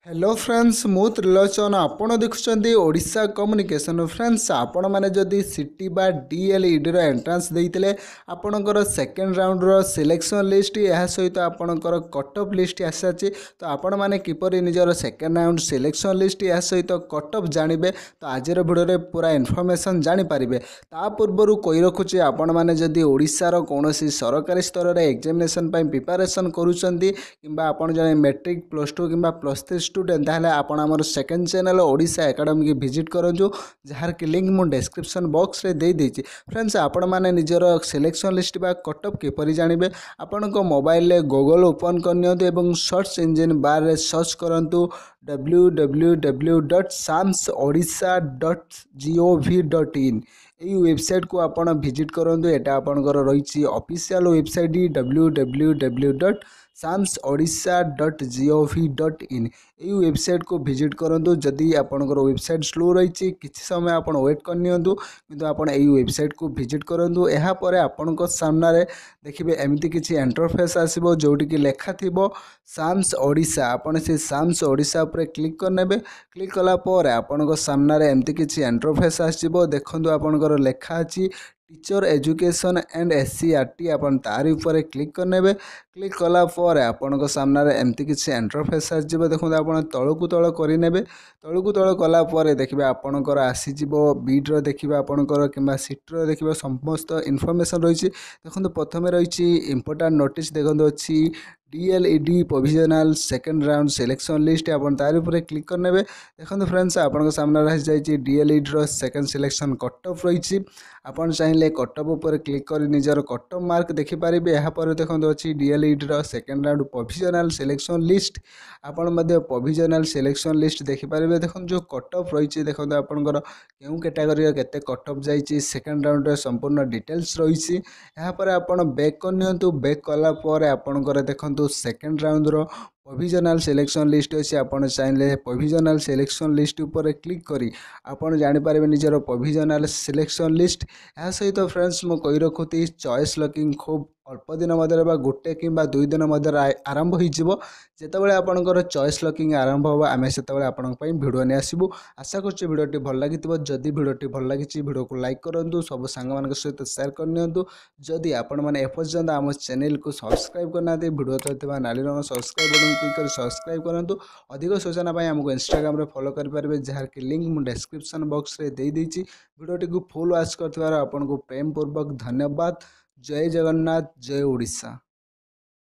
Hello friends मु त्रिलोचन आपण देखुं Odisha communication friends आपण मैंने जदि सिटी बा DElEd रो एंट्रांस देइतिले आपणकर सेकेंड राउंड रो सिलेक्शन लिस्ट यह सहित आपणकर कट ऑफ लिस्ट आसाची तो आपण मैंने किपरि निजर सेकेंड राउंड सिलेक्शन लिस्ट यह सहित कट ऑफ जानिबे तो आज भिडियो रे पूरा इनफॉरमेशन जानि पारिबे ता पूर्वरु कहि रखुची आपण मैंने जदि ओडिशा रो कोनोसी सरकारी स्तर रे एग्जामिनेशन पई प्रिपरेशन करूचंती किंबा आपण जने मैट्रिक +2 किंबा +3 स्टूडेंट ताहले आपण आमर सेकेंड चैनल ओडिशा एकेडमी की विजिट करूँ जार की लिंक मुझे डिस्क्रिप्शन बॉक्स रे दे देछि फ्रेंड्स आपण माने निजर सिलेक्शन लिस्ट बा कट ऑफ किपरि जानिबे आपण को मोबाइल रे गूगल ओपन करनियंतु एवं सर्च इंजन बार रे सर्च करंतु www.samsodisha.gov.in এই वेबसाइट को आपण विजिट करंतु एटा आपनकर रहिछि ऑफिशियल वेबसाइट www.samsodisha.gov.in এই वेबसाइट को विजिट करंतु जदि आपनकर वेबसाइट स्लो रही किछि समय आपण वेट करनियंतु किंतु आपण এই वेबसाइट को विजिट करंतु एहा परे आपनकर सामने देखिबे एमिति किछि इंटरफेस आसीबो जोटी कि लेखा थिबो साम्स ओडिशा आपण से साम्स ओडिशा पर क्लिक करनेबे क्लिक कला पर आपनकर सामने एमिति किछि इंटरफेस आसीबो देखंतु आपनकर लेखा अछि टीचर एजुकेशन एंड SCERT आपन तारी ऊपर क्लिक करनेबे क्लिक कला पर आपन सामने एमती किसी इंटरफेस आसो देखो आप तलकू तल करनेबे तलकू तल कला पर देखिए आपणकर आसीज बीड्र देखिए आपणकर कि सीट्र देखिए समस्त इनफॉरमेशन रही देखो प्रथम रही इंपोर्टेंट नोटिस देखो अच्छी DElEd provisional second round selection list आपन तार ऊपर क्लिक करनेबे देखो फ्रेंड्स आपन सामने रही जाइए DElEd रो सेकेंड सिलेक्शन कट ऑफ रही आपन चाहिए कट ऑफ ऊपर क्लिक कर निजर कट ऑफ मार्क देखिपारे यहाँ पर देखो अच्छी DElEd रो second round provisional selection list आपन प्रोविजनल सिलेक्शन लिस्ट देखिपारे देखो जो कट ऑफ रही देखो आपंकर क्यों कैटेगरी केते कट ऑफ जाइए सेकेंड राउंड रे संपूर्ण डिटेल्स रही यहाँ पर आपन बैक करनियंतु बैक कला पर आपनकर देखो सेकेंड राउंड रो प्रोविजनल सिलेक्शन लिस्ट अच्छी आपन चाहिए प्रोविजनल सिलेक्शन लिस्ट ऊपर क्लिक करी आपन जानि पारे निजर प्रोविजनल सिलेक्शन लिस्ट या सहित फ्रेंड्स मु कहि रखुती चॉइस लॉकिंग खूब अल्प दिन मध्य गोटे कि 2 दिन मध्य आरंभ हो जितेबाला आपंकर चॉइस लॉकिंग आरंभ होगा आम से भिडियो नहीं आसबू आशा कर भिडियोटी भल लगी जदि भिडियोटी भल लगी भिडियो को लाइक करूँ सब सांग सहित शेयर करनी जदि आपण मैंने एपर्यंत आम चैनल को सब्सक्राइब करना भिडियो तो नाली रंग सब्सक्राइब बटन क्लिक कर सब्सक्राइब करूँ अधिक सूचना आमको इंस्टाग्राम रे फॉलो करेंगे जार की लिंक मुझे डिस्क्रिप्शन बॉक्स रे दे देछि भिडियोटी को फुल वाच कर आपन को प्रेम पूर्वक धन्यवाद। जय जगन्नाथ जय ओडिशा।